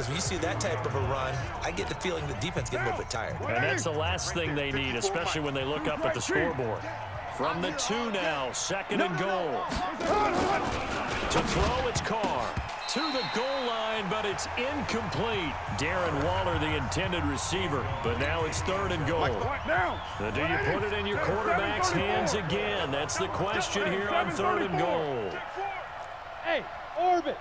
because when you see that type of a run, I get the feeling the defense gets a little bit tired. And that's the last thing they need, especially when they look up at the scoreboard. From the 2 now, 2nd and goal. To throw, it's Carr. To the goal line, but it's incomplete. Darren Waller, the intended receiver, but now it's 3rd and goal. So do you put it in your quarterback's hands again? That's the question here on 3rd and goal. Hey, orbit.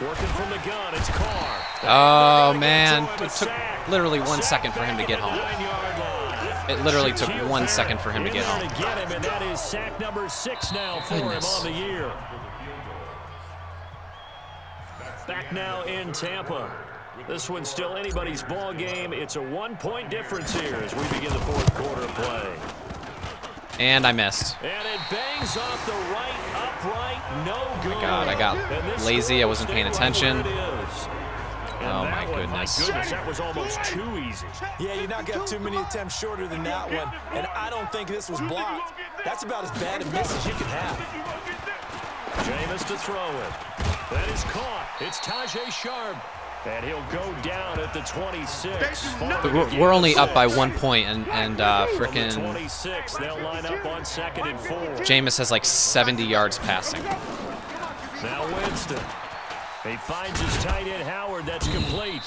Working from the gun, it's Carr. Oh, man. It took literally 1 second for him to get home. It literally took 1 second for him to get home. And that is sack number 6 now for him on the year. Back now in Tampa. This one's still anybody's ball game. It's a 1-point difference here as we begin the 4th quarter of play. And I missed. And it bangs off the right upright, no good. Oh my God, I got lazy. I wasn't paying attention. Oh my goodness. That was almost too easy. Yeah, you're not going to have too many attempts shorter than that one. And I don't think this was blocked. That's about as bad a miss as you can have. Jameis to throw it. That is caught. It's Tajay Sharp. And he'll go down at the 26. We're only up by 1 point, and frickin' 26. They'll line up on 2nd and 4. Jameis has like 70 yards passing. Now Winston. He finds his tight end Howard. That's complete.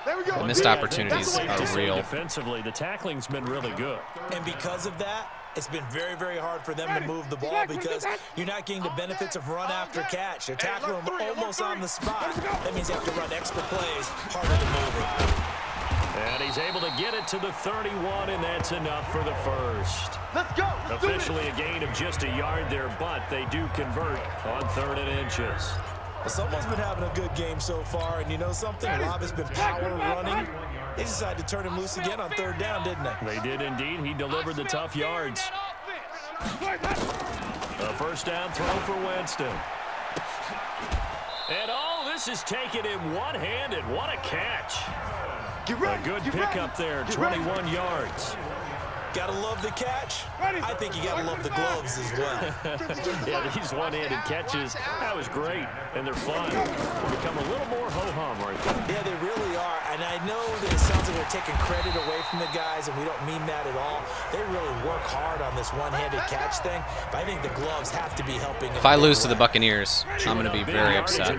The missed opportunities are real. Defensively, the tackling's been really good. And because of that, it's been very, very hard for them to move the ball because you're not getting the benefits of run after catch. They're tackling them almost on the spot. That means you have to run extra plays, harder to move it. And he's able to get it to the 31, and that's enough for the first. Let's go. Officially a gain of just a yard there, but they do convert on 3rd and inches. Well, someone's been having a good game so far, and you know something? Rob has been power running. They decided to turn him loose again on 3rd down, didn't they? They did indeed. He delivered the tough yards. A 1st down throw for Winston. And this is taken in one-handed. What a catch. A good pickup there, 21 yards. Gotta love the catch. I think you gotta love the gloves as well. Yeah, these one-handed catches, that was great, and they're fun. They become a little more ho-hum right there. Yeah, they really are, and I know that it sounds like we're taking credit away from the guys, and we don't mean that at all. They really work hard on this one-handed catch thing, but I think the gloves have to be helping. If I lose to the Buccaneers, I'm going to be very upset.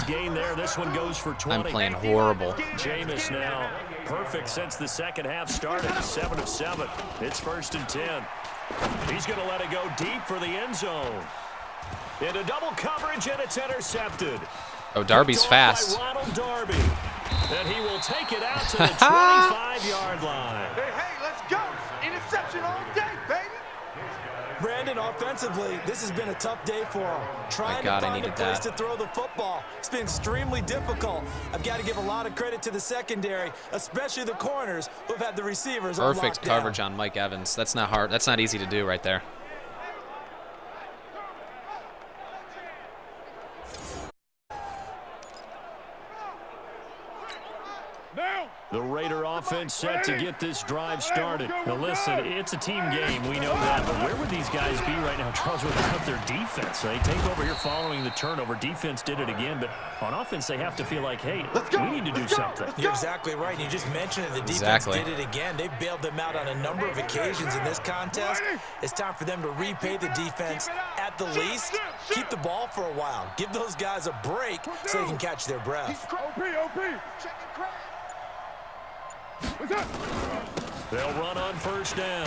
Game there. This one goes for 20. I'm playing horrible. Jameis now perfect since the second half started. 7 of 7. It's 1st and 10. He's going to let it go deep for the end zone. Into double coverage, and it's intercepted. Oh, Darby's fast. Ronald Darby. And he will take it out to the 25-yard line. Hey, let's go. Interception all day, baby. Brandon, offensively, this has been a tough day for him. Trying to find a place to throw the football. It's been extremely difficult. I've got to give a lot of credit to the secondary, especially the corners who've had the receivers. Perfect coverage on Mike Evans. That's not hard. That's not easy to do right there. The Raider offense set to get this drive started. Now listen, it's a team game, we know that, but where would these guys be right now, Charles, without their defense? They take over here following the turnover. Defense did it again, but on offense they have to feel like, hey, we need to do something. You're exactly right. You just mentioned it. The defense did it again. They bailed them out on a number of occasions in this contest. It's time for them to repay the defense at the least. Keep the ball for a while. Give those guys a break so they can catch their breath. They'll run on 1st down.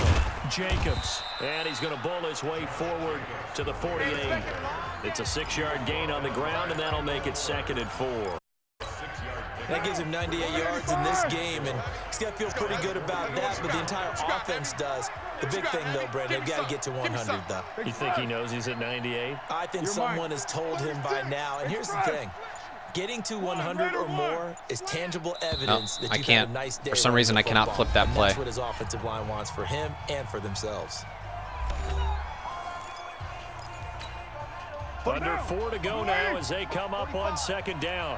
Jacobs, and he's going to bowl his way forward to the 48. It's a 6-yard gain on the ground, and that'll make it 2nd and 4. That gives him 98 yards in this game, and he's got to feel pretty good about that, but the entire offense does. The big thing, though, Brandon, they've got to get to 100, though. You think he knows he's at 98? I think someone has told him by now, and here's the thing. Getting to 100 or more is tangible evidence that you've had a nice day. For some reason, I cannot flip that play. That's what his offensive line wants for him and for themselves. Under 4 to go now as they come up on 2nd down.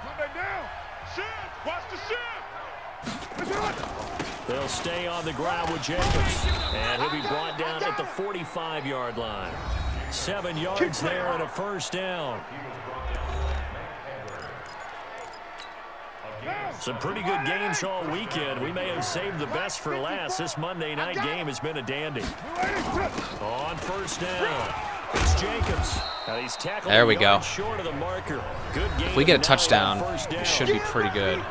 They'll stay on the ground with Jacobs, and he'll be brought down at the 45-yard line. 7 yards there and a first down. Some pretty good games all weekend. We may have saved the best for last. This Monday night game has been a dandy. On first down, it's Jacobs. He's tackled there we go. Short of the marker. Good game. If we get a touchdown, it should be pretty good.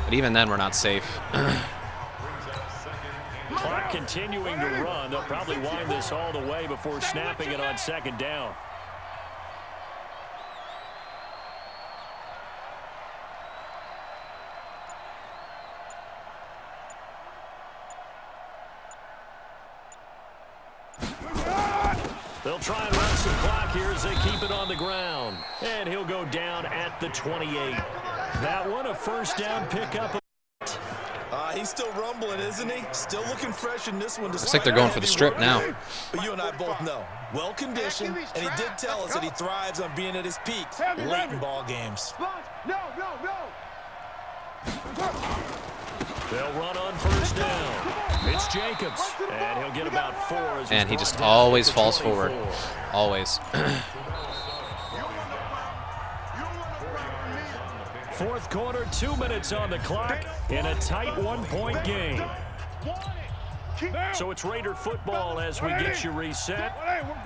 But even then, we're not safe. Clock continuing to run. They'll probably wind this all the way before snapping it on second down. They'll try and run some clock here as they keep it on the ground. And he'll go down at the 28. That one a first down pickup. He's still rumbling, isn't he? Still looking fresh in this one. Looks like they're going for the strip now. But you and I both know, well-conditioned, and he did tell us that he thrives on being at his peak late in ball games. No. They'll run on first down. It's Jacobs, and he'll get about 4. And he just always falls forward. Always. Fourth quarter, 2 minutes on the clock in a tight one-point game. So it's Raider football as we get you reset.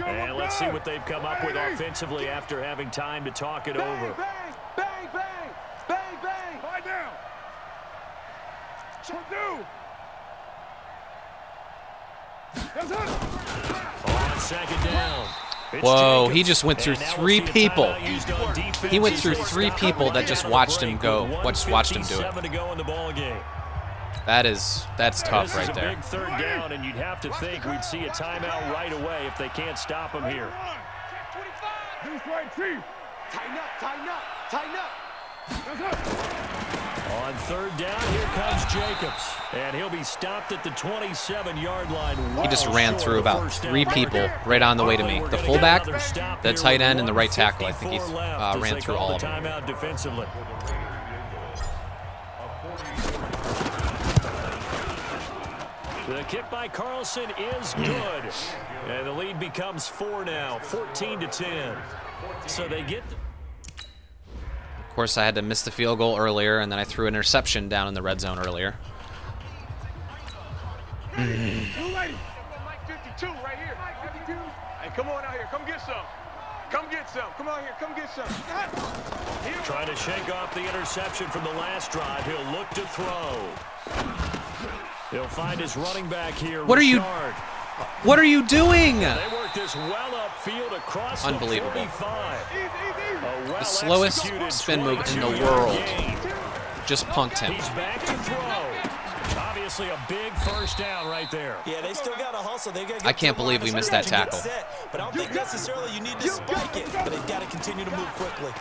And let's see what they've come up with offensively after having time to talk it over. Bang, bang. Lie down. On second down. Whoa, he just went through 3 people. He went through 3 people that just watched him go. Just watched him do it. That's tough right there. Big third down, and you'd have to think we'd see a timeout right away if they can't stop him here. Tighten up. On third down, here comes Jacobs, and he'll be stopped at the 27-yard line. He just ran through about 3 people right on the way to me. The fullback, the tight end, and the right tackle. I think he ran through all of them. Timeout defensively. The kick by Carlson is good, and the lead becomes 4 now, 14-10. So they get. Of course, I had to miss the field goal earlier, and then I threw an interception down in the red zone earlier. Hey, come on out here. Come get some. Come out here. Come get some. Trying to shake off the interception from the last drive. He'll look to throw. He'll find his running back here. What are you doing? They work this well upfield across Unbelievable. The 45. The slowest spin move in the world. Just punked him. He's back to throw. Obviously a big first down right there. Yeah, they still got to hustle. They got to I can't believe we missed that tackle. But I don't think necessarily you need to spike it, but they've got to continue to move quickly.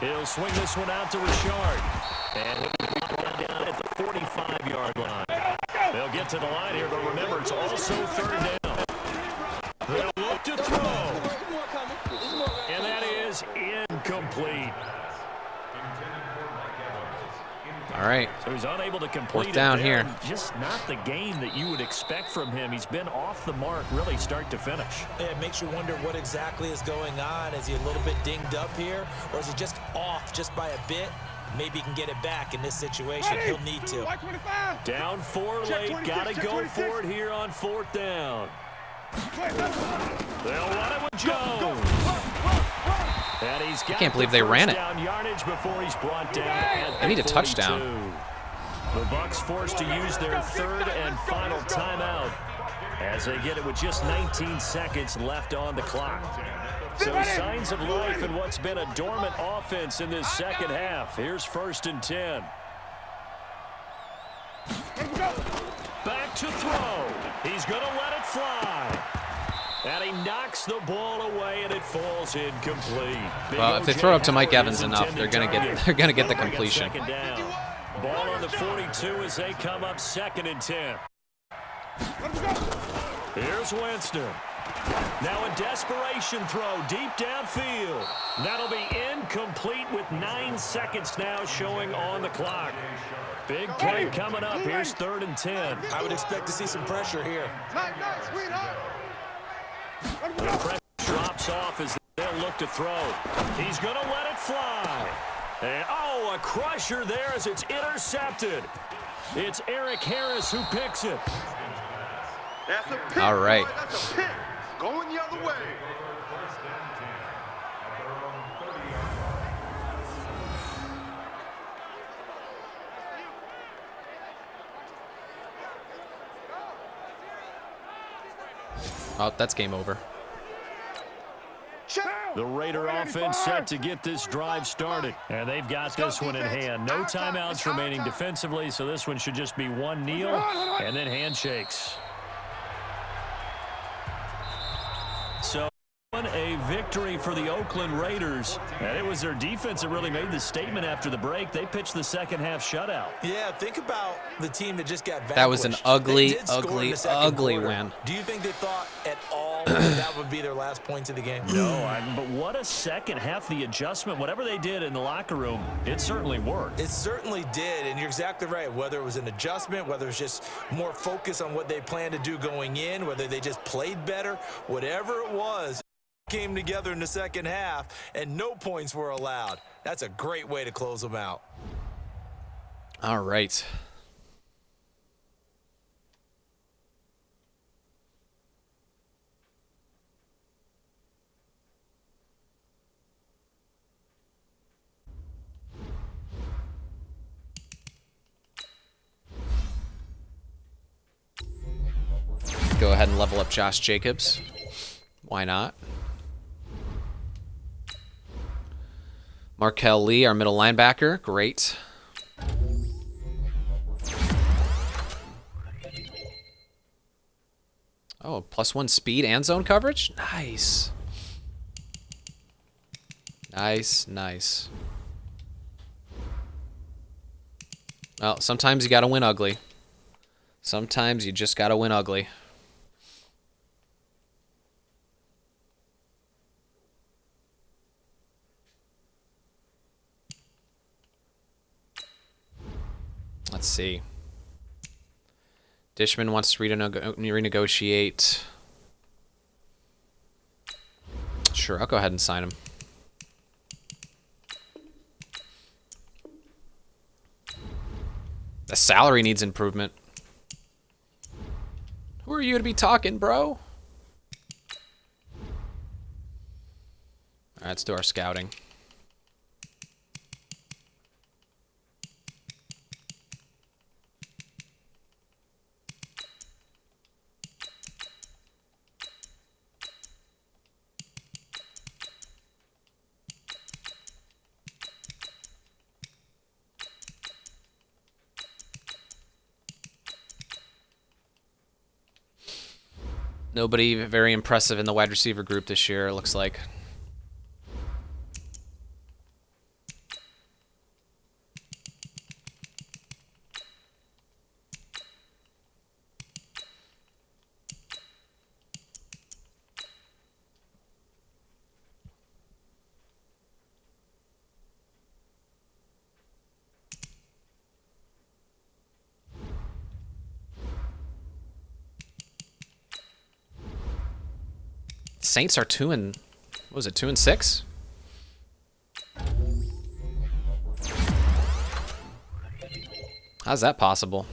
He'll swing this one out to Richard. And he'll be brought down at the 45-yard line. They'll get to the line here, but remember, it's also third down. They'll look to throw. And that is incomplete. All right. So he's unable to complete Fourth down it here. Just not the game that you would expect from him. He's been off the mark, really, start to finish. Yeah, it makes you wonder what exactly is going on. Is he a little bit dinged up here, or is he just off just by a bit? Maybe he can get it back in this situation. He'll need to. Down 4 late. Got to go for it here on fourth down. They'll run it with Jones. And he's got I can't believe they ran it. Yardage before he's brought down. I need a touchdown. The BUCS forced to use their third and final timeout as they get it with just 19 seconds left on the clock. So signs of life in what's been a dormant offense in this second half. Here's 1st and 10. Back to throw. He's going to let it fly. And he knocks the ball away, and it falls incomplete. Well, if they throw up to Mike Evans enough, they're gonna get the completion. Second down. Ball on the 42 as they come up 2nd and 10. Here's Winston. Now a desperation throw deep downfield. That'll be incomplete with 9 seconds now showing on the clock. Big play coming up. Here's 3rd and 10. I would expect to see some pressure here. The pressure drops off as they'll look to throw. He's going to let it fly. And, oh, a crusher there as it's intercepted. It's Eric Harris who picks it. That's a pick. All right. Boy, that's a pick. Going the other way. Oh, that's game over. The Raider offense set to get this drive started. And they've got this one in hand. No timeouts remaining defensively, so this one should just be one kneel and then handshakes. So a victory for the Oakland Raiders. And it was their defense that really made the statement after the break. They pitched the second half shutout. Yeah, think about the team that just got vanquished. That was an ugly win. Do you think they thought at all that would be their last points of the game? No, but what a second half. The adjustment, whatever they did in the locker room, it certainly worked. It certainly did, and you're exactly right. Whether it was an adjustment, whether it was just more focus on what they planned to do going in, whether they just played better, whatever it was, came together in the second half, and no points were allowed. That's a great way to close them out. All right. Go ahead and level up Josh Jacobs. Why not? Markel Lee, our middle linebacker. Great. Oh, +1 speed and zone coverage? Nice. Nice, nice. Well, sometimes you gotta win ugly. Sometimes you just gotta win ugly. Let's see. Dishman wants to renegotiate. Sure, I'll go ahead and sign him. The salary needs improvement. Who are you to be talking, bro? All right, let's do our scouting. Nobody very impressive in the wide receiver group this year, it looks like. Saints are 2-6? What was it, 2-6? How's that possible?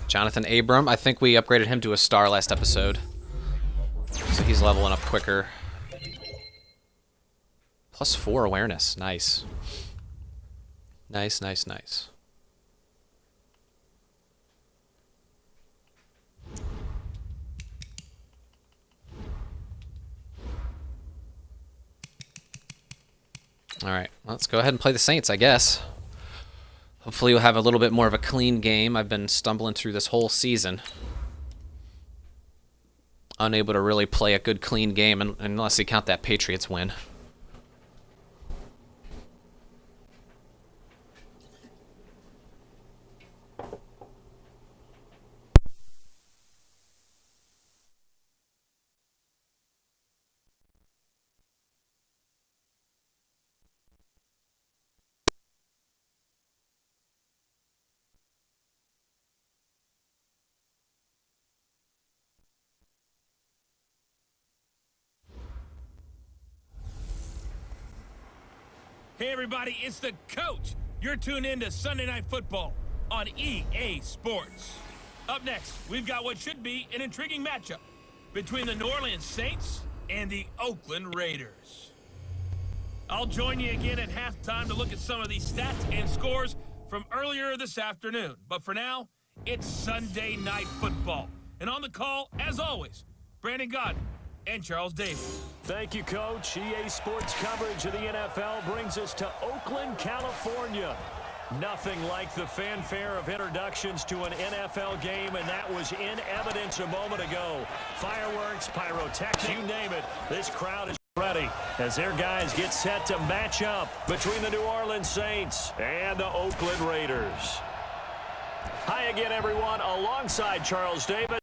Jonathan Abram, I think we upgraded him to a star last episode. So he's leveling up quicker. +4 awareness. Nice. Nice, nice, nice. All right, let's go ahead and play the Saints, I guess. Hopefully we'll have a little bit more of a clean game. I've been stumbling through this whole season, unable to really play a good, clean game unless you count that Patriots win. Hey, everybody, it's the coach. You're tuned in to Sunday Night Football on EA Sports. Up next, we've got what should be an intriguing matchup between the New Orleans Saints and the Oakland Raiders. I'll join you again at halftime to look at some of these stats and scores from earlier this afternoon. But for now, it's Sunday Night Football. And on the call, as always, Brandon Godden and Charles Davis. Thank you, Coach. EA Sports coverage of the NFL brings us to Oakland, California. Nothing like the fanfare of introductions to an NFL game, and that was in evidence a moment ago. Fireworks, pyrotechnics, you name it. This crowd is ready as their guys get set to match up between the New Orleans Saints and the Oakland Raiders. Hi again, everyone. Alongside Charles Davis,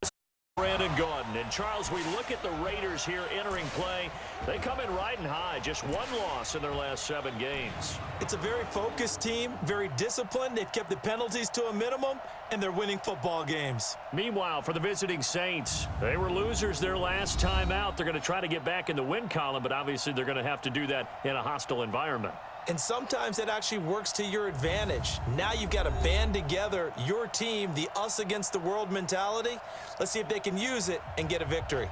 Brandon Godden. And Charles, we look at the Raiders here entering play. They come in riding high, just one loss in their last 7 games. It's a very focused team, very disciplined. They've kept the penalties to a minimum, and they're winning football games. Meanwhile, for the visiting Saints, they were losers their last time out. They're going to try to get back in the win column, but obviously they're going to have to do that in a hostile environment. And sometimes it actually works to your advantage. Now you've got to band together your team, the us against the world mentality. Let's see if they can use it and get a victory.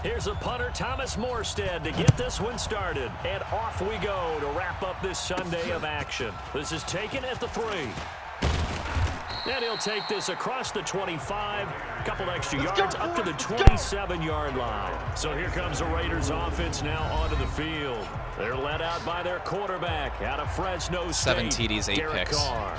Here's a punter, Thomas Morstead, to get this one started. And off we go to wrap up this Sunday of action. This is taken at the 3. And he'll take this across the 25, a couple extra yards, up to the 27-yard line. So here comes the Raiders offense now onto the field. They're led out by their quarterback out of Fresno State. 7 TDs, 8 Derek picks. Carr.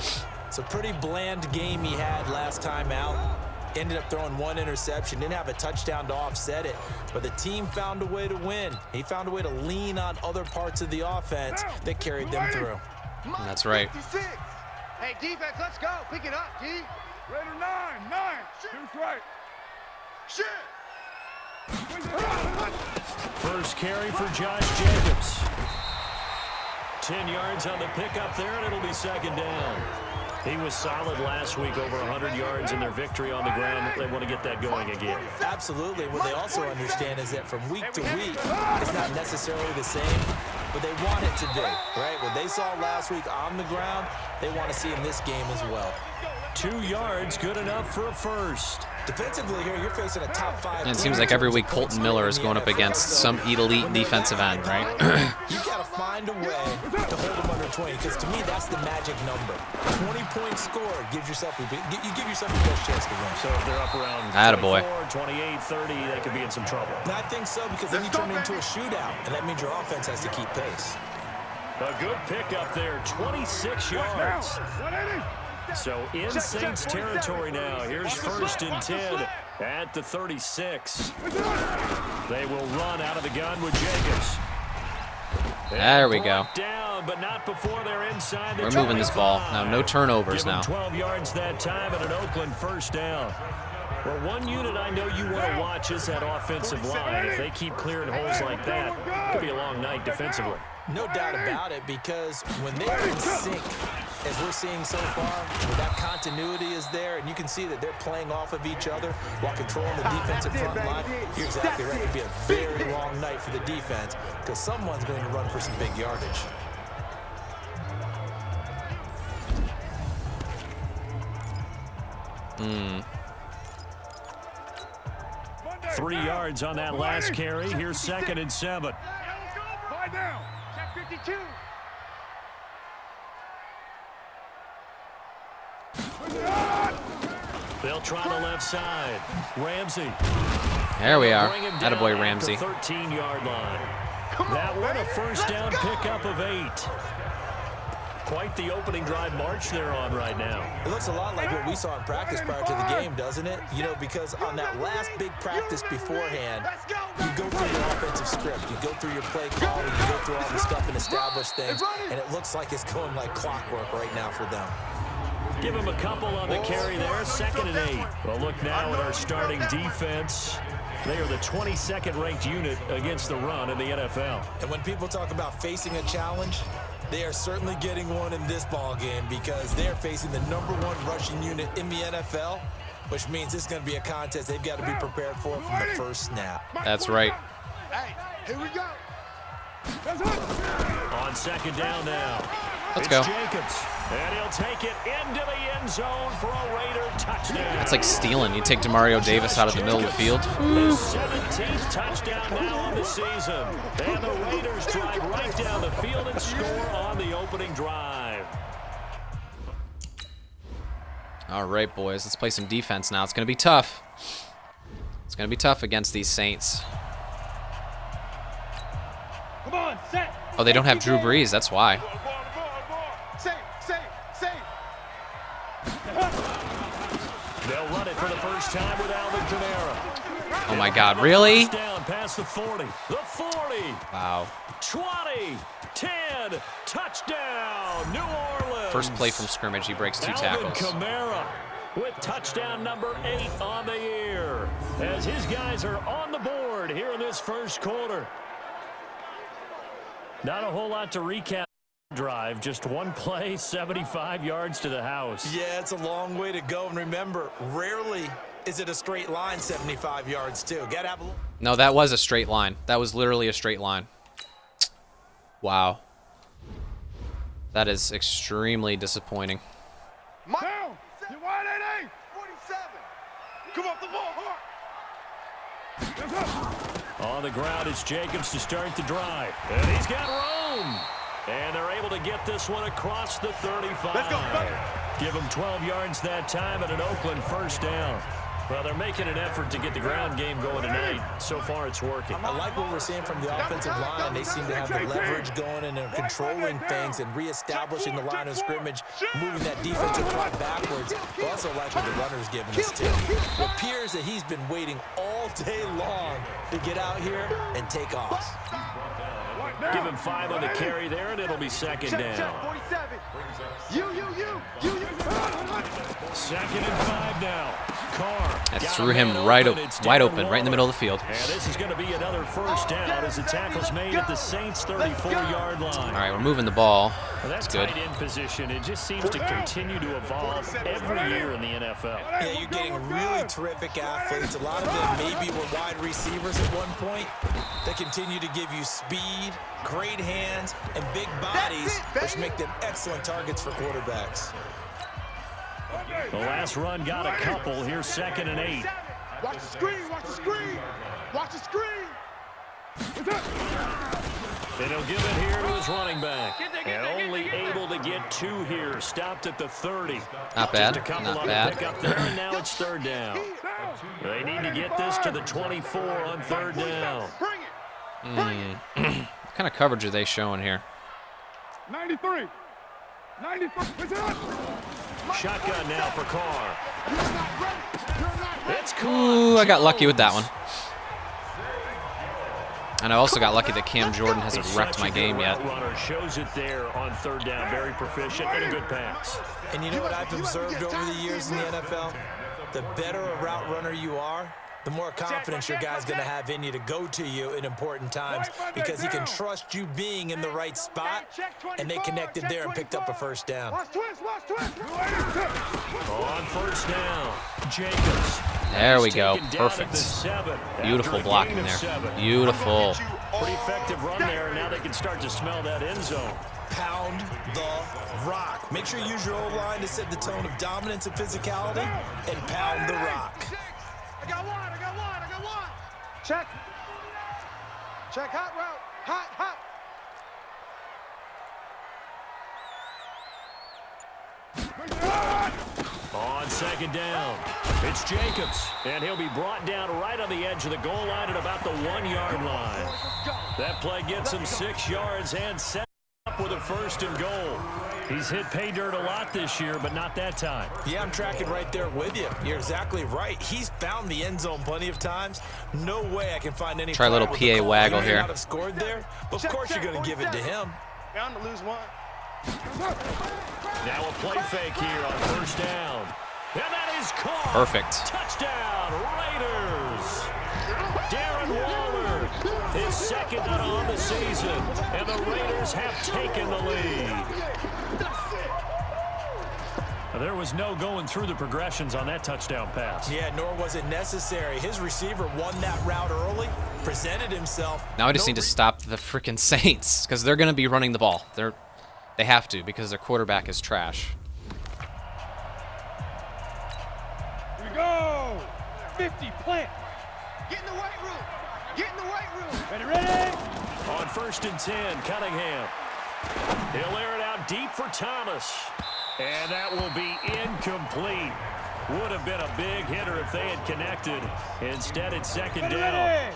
It's a pretty bland game he had last time out. Ended up throwing 1 interception, didn't have a touchdown to offset it, but the team found a way to win. He found a way to lean on other parts of the offense that carried them through. That's right. Hey, defense, let's go. Pick it up, D. Raider 9. Shoot right. First carry for Josh Jacobs. 10 yards on the pickup there, and it'll be second down. He was solid last week, over 100 yards in their victory on the ground. They want to get that going again. Absolutely. What they also understand is that from week to week, it's not necessarily the same, but they want it to be, right? What they saw last week on the ground, they want to see in this game as well. 2 yards, good enough for a first. Defensively here, you're facing a top 5. And it seems like every week Colton Miller is going up against some elite defensive end, right? You got to find a way to hold them under 20, because to me, that's the magic number. 20-point score gives yourself you give yourself the best chance to win. So if they're up around Attaboy. 24, 28, 30, they could be in some trouble. And I think so, because then you turn it into a shootout, and that means your offense has to keep pace. A good pickup there, 26 yards. So in Saints territory now. Here's 1st and 10 at the 36. They will run out of the gun with Jacobs. There we go. Down, but not before they're inside the We're moving this ball. Now, no turnovers Give now. 12 yards that time and an Oakland first down. Well, one unit I know you want to watch is that offensive line. If they keep clearing holes like that, it could be a long night defensively. No doubt about it, because when they're in sync, as we're seeing so far, when that continuity is there, and you can see that they're playing off of each other while controlling the defensive front line, you're exactly right. It could be a very long night for the defense, because someone's going to run for some big yardage. Hmm. 3 yards on that last carry. Here's 2nd and 7. Find down. Check 52. They'll try the left side. Ramsey. There we are. Bring him Attaboy, down Ramsey. at the 13-yard line. That one a first down pickup of 8. Quite the opening drive march they're on right now. It looks a lot like what we saw in practice prior to the game, doesn't it? You know, because on that last big practice beforehand, you go through your offensive script, you go through your play calling, you go through all the stuff and establish things, and it looks like it's going like clockwork right now for them. Give him a couple on the carry there, 2nd and 8. Well, look now at our starting defense. They are the 22nd ranked unit against the run in the NFL. And when people talk about facing a challenge, they are certainly getting one in this ball game because they're facing the #1 rushing unit in the NFL, which means it's going to be a contest they've got to be prepared for from the first snap. That's right. Hey, here we go. On second down now. Let's go. Jacobs, and he'll take it into the end zone for a Raider touchdown. It's like stealing. You take Demario Davis out of the middle of the field. His 17th touchdown now on the season. And the Raiders drive right down the field and score on the opening drive. All right, boys. Let's play some defense now. It's going to be tough. It's going to be tough against these Saints. Come on, set. Oh, they don't have Drew Brees. That's why. Safe. They'll run it for the first time with Alvin Kamara. Oh, my God. Really? Down past the 40. The 40. Wow. 20. 10. Touchdown. New Orleans. First play from scrimmage. He breaks 2 Alvin tackles. Kamara with touchdown number 8 on the year. As his guys are on the board here in this first quarter. Not a whole lot to recap. Drive, just one play, 75 yards to the house. Yeah, it's a long way to go. And remember, rarely is it a straight line 75 yards, too. Got to have a little... No, that was a straight line. That was literally a straight line. Wow. That is extremely disappointing. Down. You wide 88. 47. Come off the ball hard. On the ground, it's Jacobs to start the drive. And he's got room. And they're able to get this one across the 35. Let's go. Give them 12 yards that time and an Oakland first down. Well, they're making an effort to get the ground game going tonight. So far, it's working. I like what we're seeing from the offensive line. They seem to have the leverage going and they're controlling things and reestablishing the line of scrimmage, moving that defensive front backwards. But also like what the runner's giving us, too. It appears that he's been waiting all day long to get out here and take off. Give him 5 on the carry there, and it'll be second down. 47. You. 2nd and 5 now. Carr. That threw him wide open, right in the middle of the field. And this is going to be another first down as the tackle's made at the Saints' 34-yard line. All right, we're moving the ball. Well, That's that good. tight end position, it just seems to continue to evolve every year in the NFL. Yeah, you're getting really terrific athletes. A lot of them maybe were wide receivers at one point. They continue to give you speed, great hands, and big bodies, which make them excellent targets for quarterbacks. The last run got a couple. Here's 2nd and 8. Watch the screen. Watch the screen. And he'll give it here to his running back. And only able to get 2 here. Stopped at the 30. Not bad. Just a couple Not on bad. the pick up there, and now it's 3rd down. They need to get this to the 24 on 3rd down. Bring it. What kind of coverage are they showing here? 93. Shotgun now for Carr. It's Carr. Ooh, I got lucky with that one. And I also got lucky that Cam Jordan hasn't wrecked my game yet. Runner shows it there on 3rd down. Very proficient and a good pass. And you know what I've observed over the years in the NFL? The better a route runner you are, the more confidence your guy's going to have in you to go to you in important times because he can trust you being in the right spot, and they connected there and picked up a first down. Watch twist. On 1st down, Jacobs. There we He's go. taken down at the Perfect. 7 Beautiful after a blocking gain of there. 7. Beautiful. Pretty effective run there, and now they can start to smell that end zone. Pound the rock. Make sure you use your O-line to set the tone of dominance and physicality, and pound the rock. I got one. Check hot route. Hot. On 2nd down, it's Jacobs, and he'll be brought down right on the edge of the goal line at about the 1-yard line. That play gets him 6 yards and set up with a 1st and goal. He's hit pay dirt a lot this year, but not that time. Yeah, I'm tracking right there with you. You're exactly right. He's found the end zone plenty of times. No way I can find any. Try a little PA waggle here. Not have scored there, but of course you're going to give it to him. Bound to lose one. Now a play fake here on 1st down. And that is caught. Perfect. Touchdown, Raiders. Darren Waller, his second on the season, and the Raiders have taken the lead. There was no going through the progressions on that touchdown pass. Yeah, nor was it necessary. His receiver won that route early, presented himself. Now I just need to stop the freaking Saints because they're going to be running the ball. They have to because their quarterback is trash. Here we go. 50, plant. Get in the weight room. Get in the weight room. Ready? On 1st and 10, Cunningham. He'll air it out deep for Thomas. And that will be incomplete. Would have been a big hitter if they had connected. Instead, it's second down.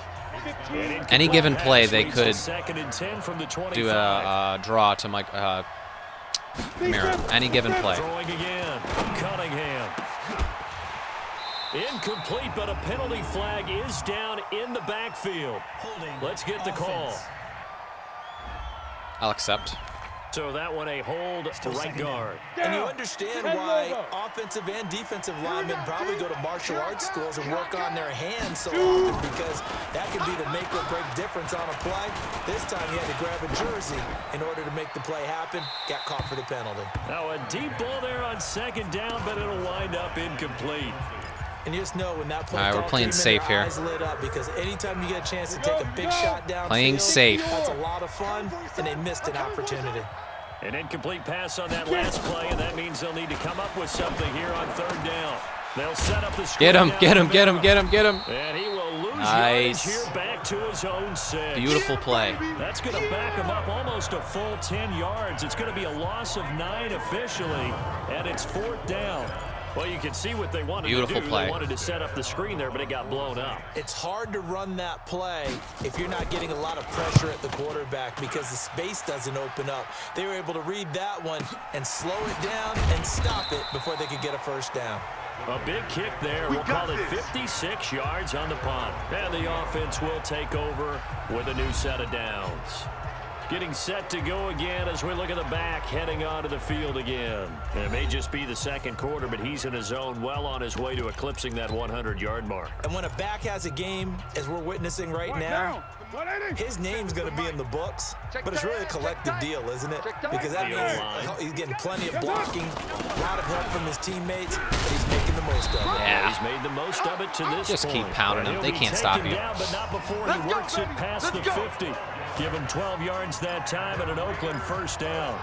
Any given play, they could second and 10 from the 25. do a draw to Mike Merritt. Any given play. Throwing again. Cunningham. Incomplete, but a penalty flag is down in the backfield. Let's get the call. I'll accept. So that one a hold to right guard. And you understand why offensive and defensive linemen probably go to martial arts schools and work on their hands so often, because that could be the make or break difference on a play. This time he had to grab a jersey in order to make the play happen. Got caught for the penalty. Now a deep ball there on second down, but it'll wind up incomplete. And you just know when that play All right, we're playing safe here. eyes lit up, because anytime you get a chance to take a big shot down, Playing safe. That's a lot of fun, and they missed an opportunity. An incomplete pass on that last play, and that means they'll need to come up with something here on third down. They'll set up the screen. Get him, get him, get him, get him, get him. And he will lose Nice. yardage here back to his own 6. Beautiful play. That's going to back him up almost a full 10 yards. It's going to be a loss of 9 officially, and it's 4th down. Well, you can see what they wanted Beautiful to do. play. They wanted to set up the screen there, but it got blown up. It's hard to run that play if you're not getting a lot of pressure at the quarterback, because the space doesn't open up. They were able to read that one and slow it down and stop it before they could get a first down. A big kick there. We'll call it 56 yards on the punt. And the offense will take over with a new set of downs. Getting set to go again as we look at the back heading onto the field again. And it may just be the second quarter, but he's in his zone, well on his way to eclipsing that 100-yard mark. And when a back has a game, as we're witnessing right now, his name's going to be in the books, but it's really a collective deal, isn't it? Because that means he's getting plenty of blocking, a lot of help from his teammates, and he's making the most of it. Yeah. He's made the most of it to this Just point. keep pounding him. They can't stop you. Down, but not before he works it past the 50. Give him 12 yards that time and an Oakland first down.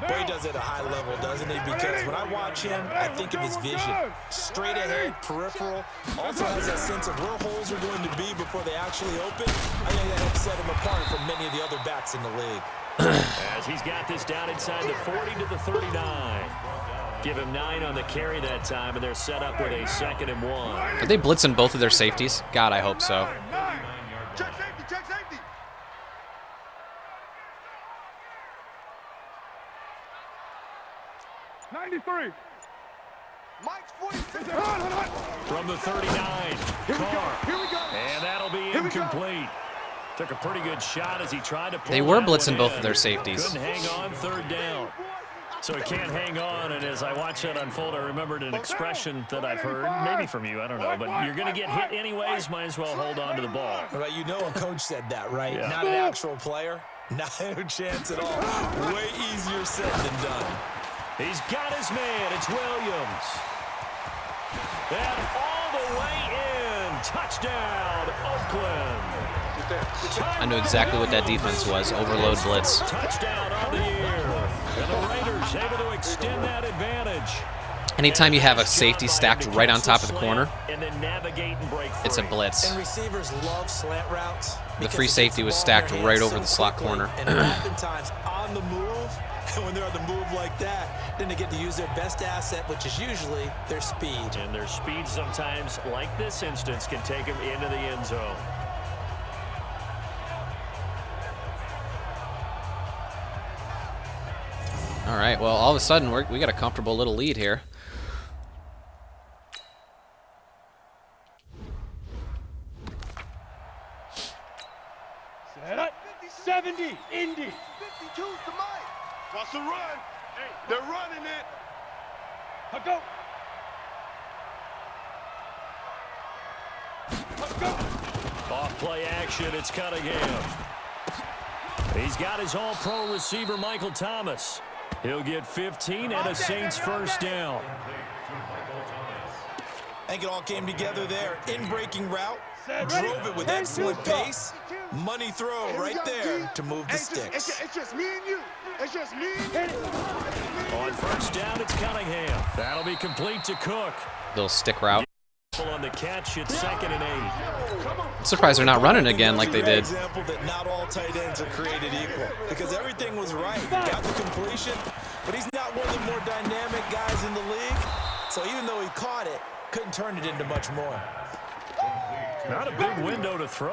Boy, he does it at a high level, doesn't he? Because when I watch him, I think of his vision. Straight ahead, peripheral. Also has that sense of where holes are going to be before they actually open. I think that helps set him apart from many of the other backs in the league. As he's got this down inside the 40 to the 39. Give him 9 on the carry that time, and they're set up with a 2nd and 1. Are they blitzing both of their safeties? God, I hope so. Check safety, check safety. '93. Mike's 46. From the 39, Carr. Here we go. And that'll be incomplete. Took a pretty good shot as he tried to pull They were that blitzing one both in. of their safeties. Couldn't hang on 3rd down. So he can't hang on, and as I watch that unfold, I remembered an expression that I've heard, maybe from you, I don't know, but you're going to get hit anyways, might as well hold on to the ball. Well, you know a coach said that, right? Yeah. Not an actual player. Not a chance at all. Way easier said than done. He's got his man. It's Williams. And all the way in. Touchdown, Oakland. I knew exactly what that defense was. Overload blitz. Touchdown on the year. And the Raiders able to extend that advantage. Anytime you have a safety stacked right on top of the corner, and then navigate and break it's a free. blitz. And receivers love slant routes. The free safety was stacked right over the slot corner. And oftentimes on the move, and when they're on the move like that, then they get to use their best asset, which is usually their speed. And their speed sometimes, like this instance, can take them into the end zone. All right, well, all of a sudden, we got a comfortable little lead here. Set up. 70. Indy. 52's to Mike. Watch the run. They're running it. Go. Off play action, it's Cunningham. He's got his all-pro receiver, Michael Thomas. He'll get 15 and a Saints first down. I think it all came together there. In-breaking route, drove it with excellent pace. Money throw right there to move the sticks. It's just me and you. It's just me and you. On first down, it's Cunningham. That'll be complete to Cook. Little stick route. On the catch, it's 2nd and 8. I'm surprised they're not running again like they did. Example that not all tight ends are created equal because everything was right. He got the completion, but he's not one of the more dynamic guys in the league. So even though he caught it, couldn't turn it into much more. Not a big window to throw.